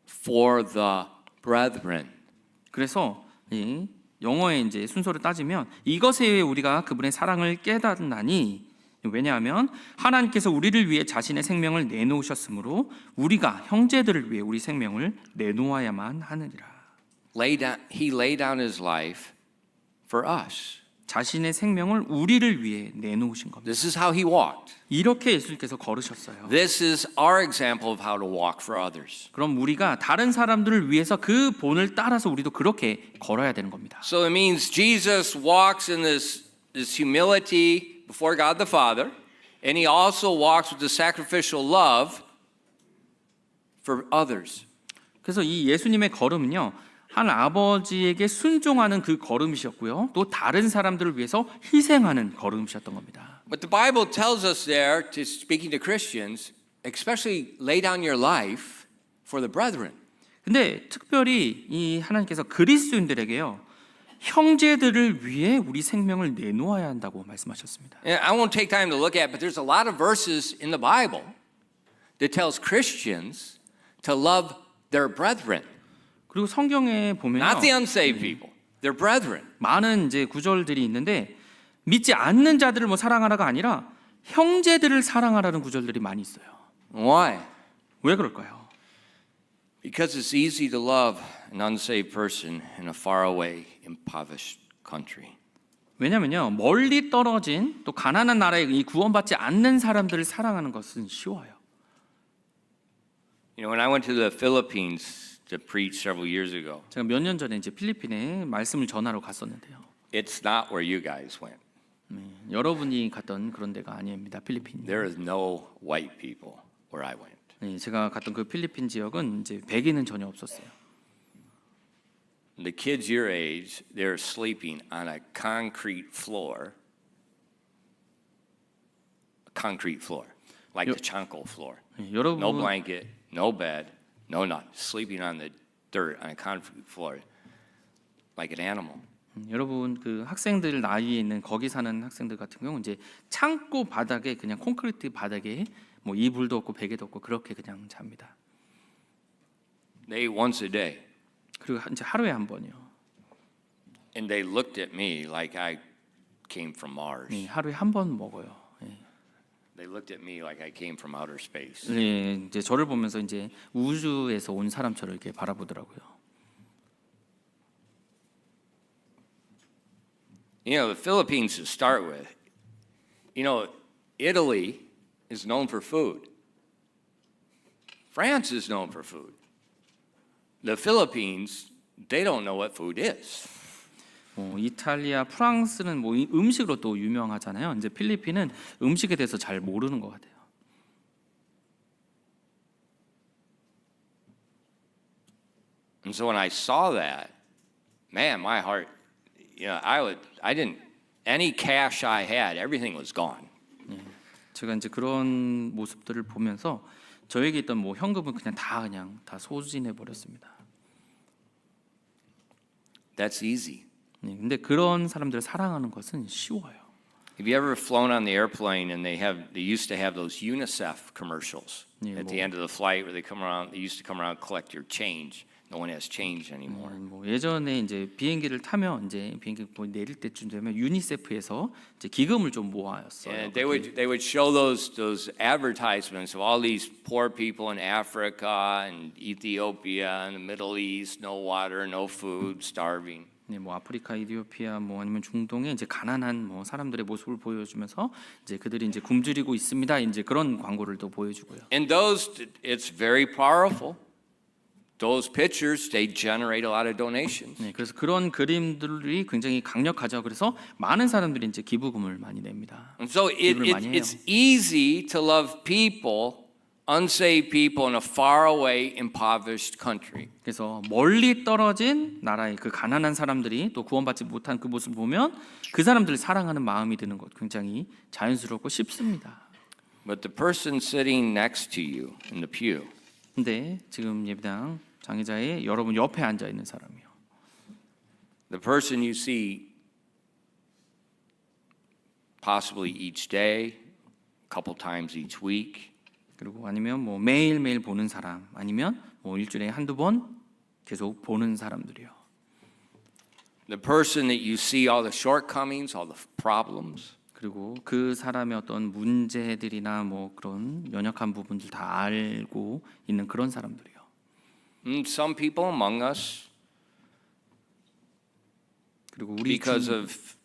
for the brethren. 그래서 이 영어의 이제 순서를 따지면 이것에 의해 우리가 그분의 사랑을 깨닫나니 왜냐하면 하나님께서 우리를 위해 자신의 생명을 내놓으셨으므로 우리가 형제들을 위해 우리 생명을 내놓아야만 하느니라. He laid down his life for us. 자신의 생명을 우리를 위해 내놓으신 겁니다. This is how he walked. 이렇게 예수님께서 걸으셨어요. This is our example of how to walk for others. 그럼 우리가 다른 사람들을 위해서 그 본을 따라서 우리도 그렇게 걸어야 되는 겁니다. So it means Jesus walks in this humility before God the Father, and he also walks with the sacrificial love for others. 그래서 이 예수님의 걸음은요, 한 아버지에게 순종하는 그 걸음이셨고요, 또 다른 사람들을 위해서 희생하는 걸음이셨던 겁니다. But the Bible tells us there, to speaking to Christians, especially lay down your life for the brethren. 근데 특별히 이 하나님께서 그리스도인들에게요, 형제들을 위해 우리 생명을 내놓아야 한다고 말씀하셨습니다. And I won't take time to look at, but there's a lot of verses in the Bible that tells Christians to love their brethren, 그리고 성경에 보면요, not the unsaved people, their brethren. 많은 이제 구절들이 있는데 믿지 않는 자들을 뭐 사랑하라가 아니라 형제들을 사랑하라는 구절들이 많이 있어요. Why? 왜 그럴까요? Because it's easy to love an unsaved person in a faraway, impoverished country. 왜냐면요, 멀리 떨어진 또 가난한 나라에 이 구원받지 않는 사람들을 사랑하는 것은 쉬워요. You know, when I went to the Philippines to preach several years ago, 제가 몇 년 전에 이제 필리핀에 말씀을 전하러 갔었는데요. it's not where you guys went. 여러분이 갔던 그런 데가 아닙니다. 필리핀. There is no white people where I went. 제가 갔던 그 필리핀 지역은 이제 백인은 전혀 없었어요. The kids your age, they're sleeping on a concrete floor, like the Chanco floor. 여러분, No blanket, no bed, no nothing. Sleeping on the dirt on a concrete floor, like an animal. 여러분 그 학생들 나이에 있는 거기 사는 학생들 같은 경우 이제 창고 바닥에 그냥 콘크리트 바닥에 뭐 이불도 없고 베개도 없고 그렇게 그냥 잡니다. They ate once a day, 그리고 이제 하루에 한 번이요. and they looked at me like I came from Mars. 하루에 한 번 먹어요. They looked at me like I came from outer space. 이제 저를 보면서 이제 우주에서 온 사람처럼 이렇게 바라보더라고요. You know, the Philippines to start with, you know, Italy is known for food. France is known for food. The Philippines, they don't know what food is. 이탈리아, 프랑스는 뭐 음식으로 또 유명하잖아요. 이제 필리핀은 음식에 대해서 잘 모르는 것 같아요. And so when I saw that, man, my heart, I didn't, any cash I had, everything was gone. 제가 이제 그런 모습들을 보면서 저에게 있던 뭐 현금은 그냥 다 소진해 버렸습니다. That's easy. 근데 그런 사람들을 사랑하는 것은 쉬워요. Have you ever flown on the airplane and they used to have those UNICEF commercials Yeah, at the end of the flight where they used to come around and collect your change. No one has change anymore. 뭐 예전에 이제 비행기를 타면 이제 비행기 내릴 때쯤 되면 유니세프에서 이제 기금을 좀 모았어요. And they would show those advertisements of all these poor people in Africa and Ethiopia and the Middle East, no water, no food, starving. 네, 뭐 아프리카, 이디오피아, 뭐 아니면 중동의 이제 가난한 뭐 사람들의 모습을 보여주면서 이제 그들이 이제 굶주리고 있습니다. 이제 그런 광고를 또 보여주고요. And it's very powerful. Those pictures, they generate a lot of donations. 네, 그래서 그런 그림들이 굉장히 강력하죠. 그래서 많은 사람들이 이제 기부금을 많이 냅니다. And so it's easy to love people, unsaved people in a faraway, impoverished country. 그래서 멀리 떨어진 나라의 그 가난한 사람들이 또 구원받지 못한 그 모습을 보면 그 사람들을 사랑하는 마음이 드는 것 굉장히 자연스럽고 쉽습니다. But the person sitting next to you in the pew, 근데 지금 예배당 장애자의 여러분 옆에 앉아 있는 사람이요. the person you see possibly each day, a couple times each week, 그리고 아니면 뭐 매일매일 보는 사람, 아니면 뭐 일주일에 한두 번 계속 보는 사람들이요. the person that you see all the shortcomings, all the problems, 그리고 그 사람의 어떤 문제들이나 뭐 그런 연약한 부분들 다 알고 있는 그런 사람들이요. some people among us, 그리고 우리 because of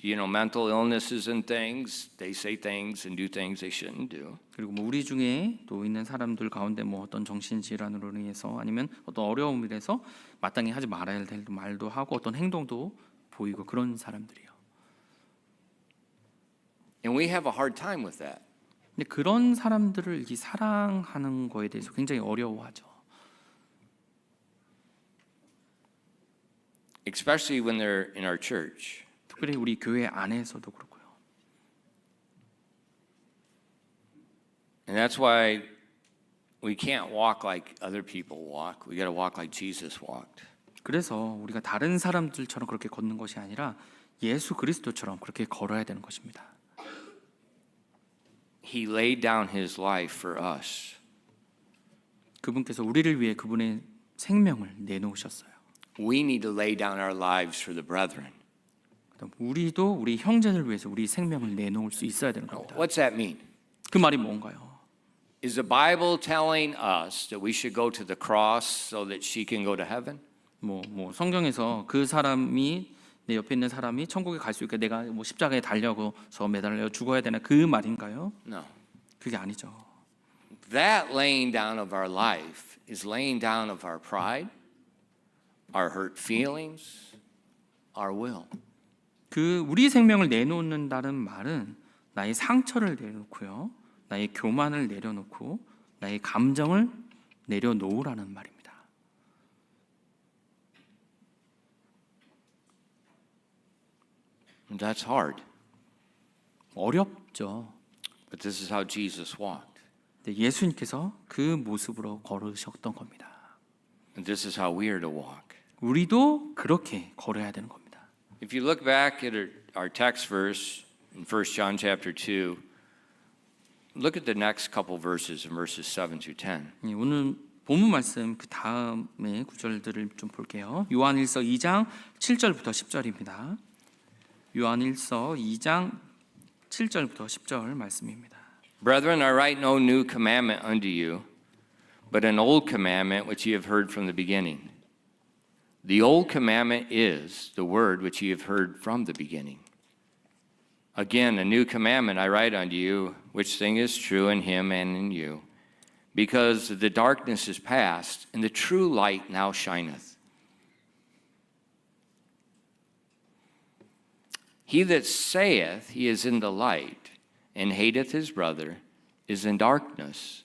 mental illnesses and things, they say things and do things they shouldn't do. 그리고 뭐 우리 중에 또 있는 사람들 가운데 뭐 어떤 정신 질환으로 인해서 아니면 어떤 어려움을 해서 마땅히 하지 말아야 될 말도 하고 어떤 행동도 보이고 그런 사람들이요. And we have a hard time with that. 근데 그런 사람들을 이렇게 사랑하는 거에 대해서 굉장히 어려워하죠. Especially when they're in our church. 특별히 우리 교회 안에서도 그렇고요. And that's why we can't walk like other people walk. We got to walk like Jesus walked. 그래서 우리가 다른 사람들처럼 그렇게 걷는 것이 아니라 예수 그리스도처럼 그렇게 걸어야 되는 것입니다. He laid down his life for us. 그분께서 우리를 위해 그분의 생명을 내놓으셨어요. We need to lay down our lives for the brethren. 우리도 우리 형제를 위해서 우리 생명을 내놓을 수 있어야 되는 겁니다. What's that mean? 그 말이 뭔가요? Is the Bible telling us that we should go to the cross so that she can go to heaven? 뭐 성경에서 그 사람이 내 옆에 있는 사람이 천국에 갈 수 있게 내가 뭐 십자가에 달려서 매달려 죽어야 되나 그 말인가요? No. 그게 아니죠. That laying down of our life is laying down of our pride, our hurt feelings, our will. 그 우리 생명을 내놓는다는 말은 나의 상처를 내놓고요, 나의 교만을 내려놓고 나의 감정을 내려놓으라는 말입니다. And that's hard. 어렵죠. But this is how Jesus walked. 근데 예수님께서 그 모습으로 걸으셨던 겁니다. And this is how we are to walk. 우리도 그렇게 걸어야 되는 겁니다. If you look back at our text verse in 1 John chapter 2, look at the next couple verses in verses 7 through 10. 오늘 본문 말씀 그 다음의 구절들을 좀 볼게요. 요한일서 2장 7절부터 10절입니다. 요한일서 2장 7절부터 10절 말씀입니다. Brethren, I write no new commandment unto you, but an old commandment which ye have heard from the beginning. The old commandment is the word which ye have heard from the beginning. Again, a new commandment I write unto you, which thing is true in him and in you, because the darkness is past, and the true light now shineth. He that saith he is in the light and hateth his brother is in darkness,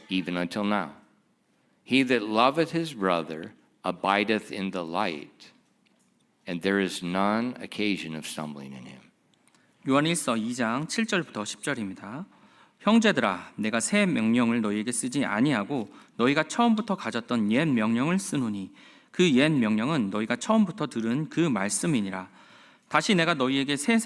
even until now. He that loveth his brother abideth in the light, and there is none occasion of stumbling in him. 요한일서 2장 7절부터 10절입니다. 형제들아, 내가 새 명령을 너희에게 쓰지 아니하고 너희가 처음부터 가졌던 옛 명령을 쓰노니 그 옛 명령은 너희가 처음부터 들은 그 말씀이니라. 다시 내가 너희에게 새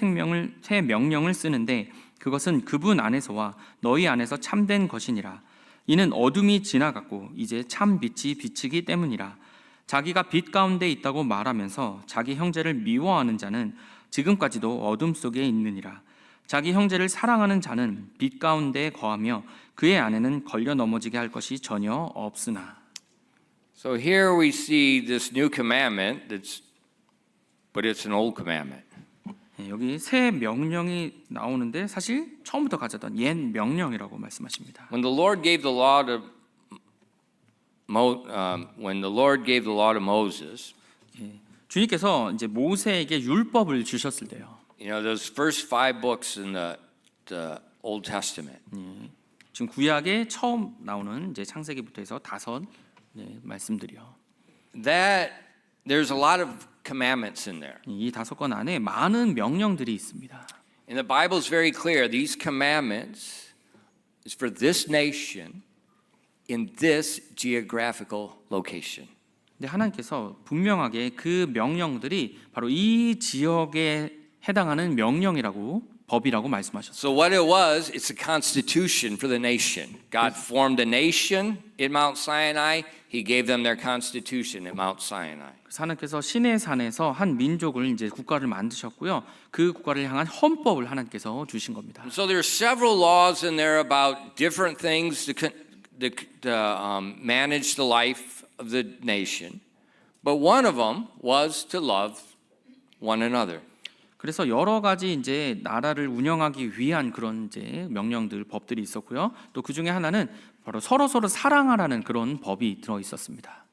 명령을 쓰는데 그것은 그분 안에서와 너희 안에서 참된 것이니라. 이는 어둠이 지나갔고 이제 참 빛이 비치기 때문이라. 자기가 빛 가운데 있다고 말하면서 자기 형제를 미워하는 자는 지금까지도 어둠 속에 있느니라. 자기 형제를 사랑하는 자는 빛 가운데 거하며 그의 안에는 걸려 넘어지게 할 것이 전혀 없으나. So here we see this new commandment but it's an old commandment. 여기 새 명령이 나오는데 사실 처음부터 가졌던 옛 명령이라고 말씀하십니다. When the Lord gave the law to Moses, 주님께서 이제 모세에게 율법을 주셨을 때요. you know, those first 5 books in the Old Testament. 지금 구약에 처음 나오는 이제 창세기부터 해서 5 말씀들이요. That there's a lot of commandments in there. 이 5권 안에 많은 명령들이 있습니다. And the Bible is very clear. These commandments is for this nation in this geographical location. 근데 하나님께서 분명하게 그 명령들이 바로 이 지역에 해당하는 명령이라고 법이라고 말씀하셨어요. So what it was, it's a constitution for the nation. God formed a nation in Mount Sinai. He gave them their constitution at Mount Sinai. 하나님께서 시내 산에서 한 민족을 이제 국가를 만드셨고요. 그 국가를 향한 헌법을 하나님께서 주신 겁니다. So there are several laws in there about different things to manage the life of the nation. But one of them was to love one another. 그래서 여러 가지 이제 나라를 운영하기 위한 그런 이제 명령들, 법들이 있었고요. 또 그 중에 하나는 바로 서로 사랑하라는 그런 법이 들어 있었습니다.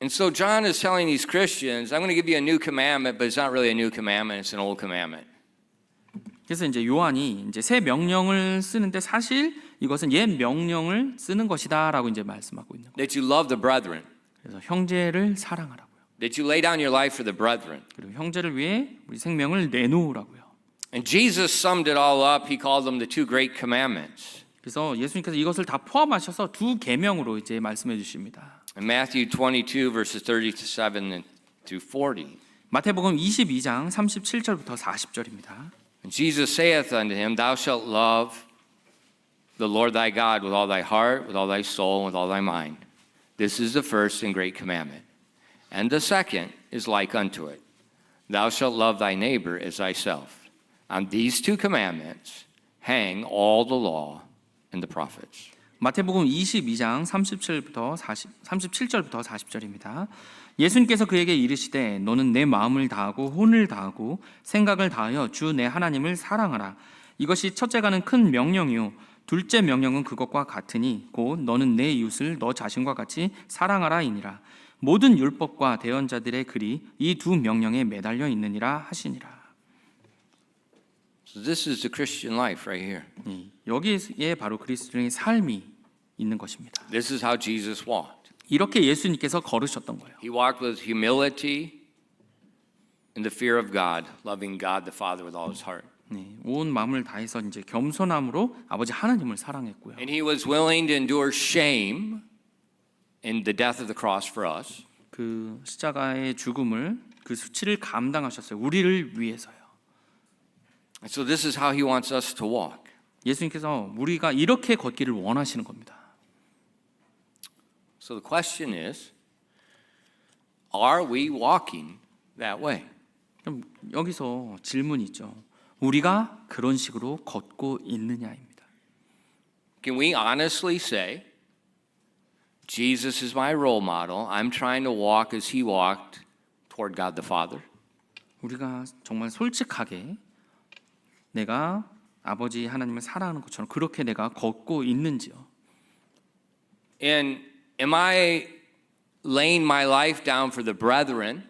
And so John is telling these Christians, I'm going to give you a new commandment, but it's not really a new commandment, it's an old commandment. 그래서 이제 요한이 이제 새 명령을 쓰는데 사실 이것은 옛 명령을 쓰는 것이다라고 이제 말씀하고 있는 거예요. That you love the brethren. 그래서 형제를 사랑하라고요. That you lay down your life for the brethren. 그리고 형제를 위해 우리 생명을 내놓으라고요. And Jesus summed it all up. He called them the 2 great commandments. 그래서 예수님께서 이것을 다 포함하셔서 2 계명으로 이제 말씀해 주십니다. In Matthew 22 verses 37 to 40. 마태복음 22장 37절부터 40절입니다. And Jesus saith unto him, Thou shalt love the Lord thy God with all thy heart, with all thy soul, and with all thy mind. This is the first and great commandment. And the second is like unto it. Thou shalt love thy neighbor as thyself. On these 2 commandments hang all the law and the prophets. 마태복음 22장 37절부터 40절입니다. 예수님께서 그에게 이르시되 너는 내 마음을 다하고 혼을 다하고 생각을 다하여 주 내 하나님을 사랑하라. 이것이 첫째가는 큰 명령이요 둘째 명령은 그것과 같으니 곧 너는 내 이웃을 너 자신과 같이 사랑하라이니라. 모든 율법과 대언자들의 글이 이 2 명령에 매달려 있느니라 하시니라. So this is the Christian life right here. 여기에 바로 그리스도인의 삶이 있는 것입니다. This is how Jesus walked. 이렇게 예수님께서 걸으셨던 거예요. He walked with humility and the fear of God, loving God the Father with all his heart. 온 마음을 다해서 이제 겸손함으로 아버지 하나님을 사랑했고요. And he was willing to endure shame in the death of the cross for us. 그 십자가의 죽음을 그 수치를 감당하셨어요. 우리를 위해서요. And so this is how he wants us to walk. 예수님께서 우리가 이렇게 걷기를 원하시는 겁니다. So the question is, are we walking that way? 그럼 여기서 질문이 있죠. 우리가 그런 식으로 걷고 있느냐입니다. Can we honestly say, Jesus is my role model. I'm trying to walk as he walked toward God the Father. 우리가 정말 솔직하게 내가 아버지 하나님을 사랑하는 것처럼 그렇게 내가 걷고 있는지요. And am I laying my life down for the brethren,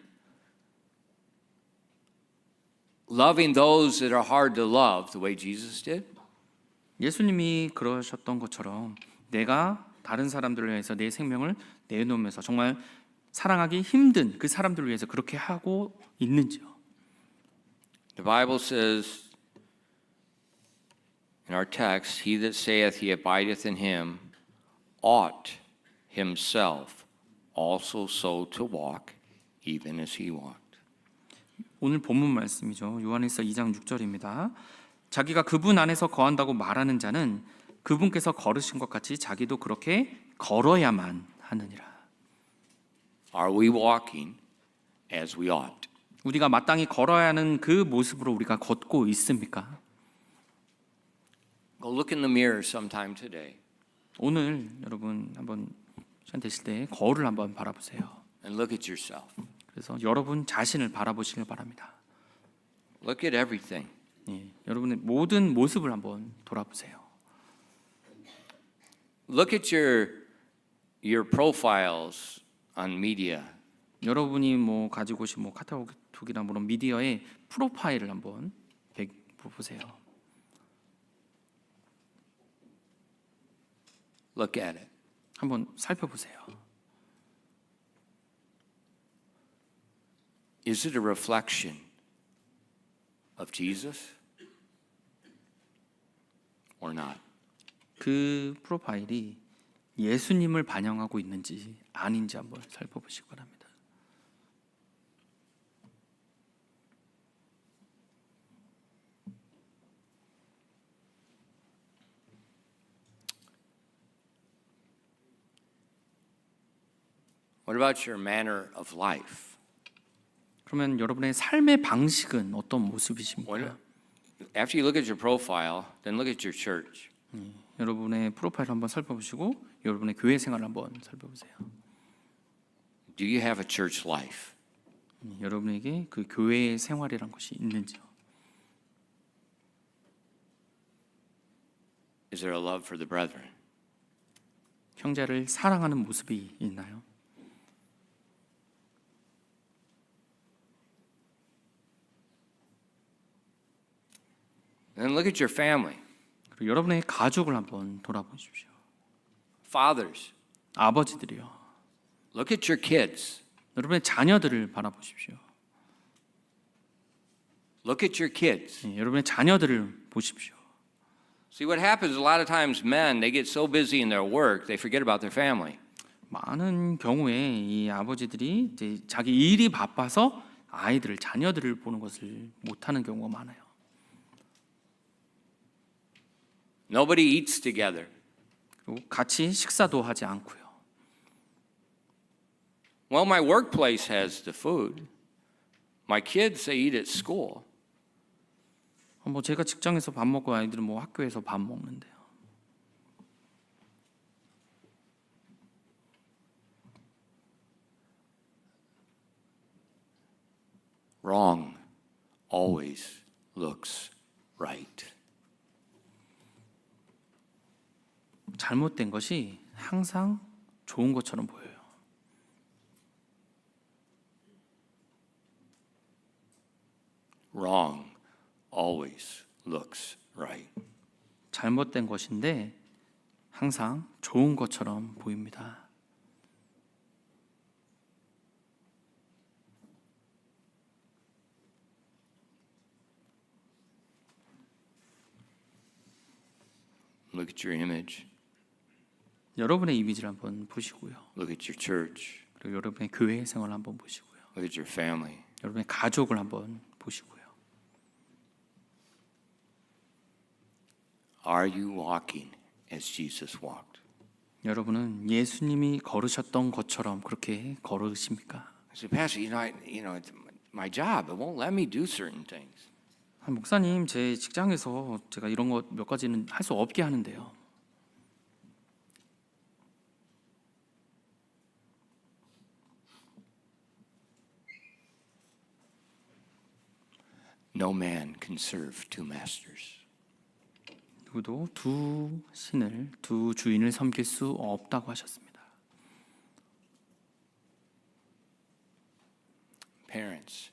loving those that are hard to love the way Jesus did? 예수님이 그러셨던 것처럼 내가 다른 사람들을 위해서 내 생명을 내놓으면서 정말 사랑하기 힘든 그 사람들을 위해서 그렇게 하고 있는지요? The Bible says in our text, he that saith he abideth in him ought himself also so to walk, even as he walked. 오늘 본문 말씀이죠. 요한일서 2장 6절입니다. 자기가 그분 안에서 거한다고 말하는 자는 그분께서 걸으신 것 같이 자기도 그렇게 걸어야만 하느니라. Are we walking as we ought? 우리가 마땅히 걸어야 하는 그 모습으로 우리가 걷고 있습니까? Go look in the mirror sometime today 오늘 여러분 한번 시간 되실 때 거울을 한번 바라보세요. and look at yourself. 그래서 여러분 자신을 바라보시길 바랍니다. Look at everything. 예, 여러분의 모든 모습을 한번 돌아보세요. Look at your profiles on media. 여러분이 뭐 가지고 오신 뭐 카타로그나 뭐 미디어의 프로파일을 한번 보세요. Look at it. 한번 살펴보세요. Is it a reflection of Jesus or not? 그 프로파일이 예수님을 반영하고 있는지 아닌지 한번 살펴보시기 바랍니다. What about your manner of life? 그러면 여러분의 삶의 방식은 어떤 모습이십니까? After you look at your profile, then look at your church. 여러분의 프로파일 한번 살펴보시고 여러분의 교회 생활을 한번 살펴보세요. Do you have a church life? 여러분에게 그 교회의 생활이란 것이 있는지요? Is there a love for the brethren? 형제를 사랑하는 모습이 있나요? Then look at your family. 그리고 여러분의 가족을 한번 돌아보십시오. Fathers, 아버지들이요. look at your kids. 여러분의 자녀들을 바라보십시오. Look at your kids. 여러분의 자녀들을 보십시오. See what happens a lot of times men they get so busy in their work they forget about their family. 많은 경우에 이 아버지들이 이제 자기 일이 바빠서 아이들을 자녀들을 보는 것을 못하는 경우가 많아요. Nobody eats together. 그리고 같이 식사도 하지 않고요. Well, my workplace has the food. My kids they eat at school. 뭐 제가 직장에서 밥 먹고 아이들은 뭐 학교에서 밥 먹는데요. Wrong always looks right. 잘못된 것이 항상 좋은 것처럼 보여요. Wrong always looks right. 잘못된 것인데 항상 좋은 것처럼 보입니다. Look at your image. 여러분의 이미지를 한번 보시고요. Look at your church. 그리고 여러분의 교회 생활을 한번 보시고요. Look at your family. 여러분의 가족을 한번 보시고요. Are you walking as Jesus walked? 여러분은 예수님이 걸으셨던 것처럼 그렇게 걸으십니까? I said, Pastor, it's my job. It won't let me do certain things. 목사님, 제 직장에서 제가 이런 것 몇 가지는 할 수 없게 하는데요. No man can serve two masters. 누구도 두 주인을 섬길 수 없다고 하셨습니다. Parents,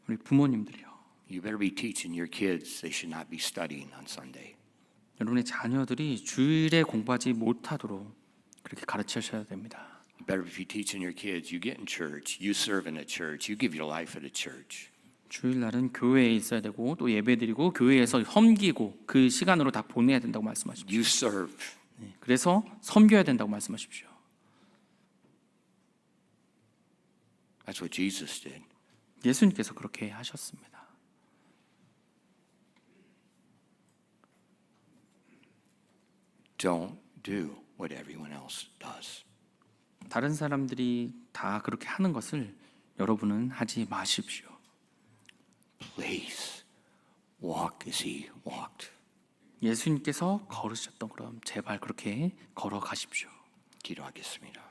우리 부모님들이요. you better be teaching your kids they should not be studying on Sunday. 여러분의 자녀들이 주일에 공부하지 못하도록 그렇게 가르치셔야 됩니다. You better be teaching your kids you get in church, you serve in a church, you give your life at a church. 주일날은 교회에 있어야 되고 또 예배드리고 교회에서 섬기고 그 시간으로 다 보내야 된다고 말씀하십시오. You serve. 그래서 섬겨야 된다고 말씀하십시오. That's what Jesus did. 예수님께서 그렇게 하셨습니다. Don't do what everyone else does. 다른 사람들이 다 그렇게 하는 것을 여러분은 하지 마십시오. Please walk as he walked. 예수님께서 걸으셨던 것처럼 제발 그렇게 걸어가십시오. 기도하겠습니다.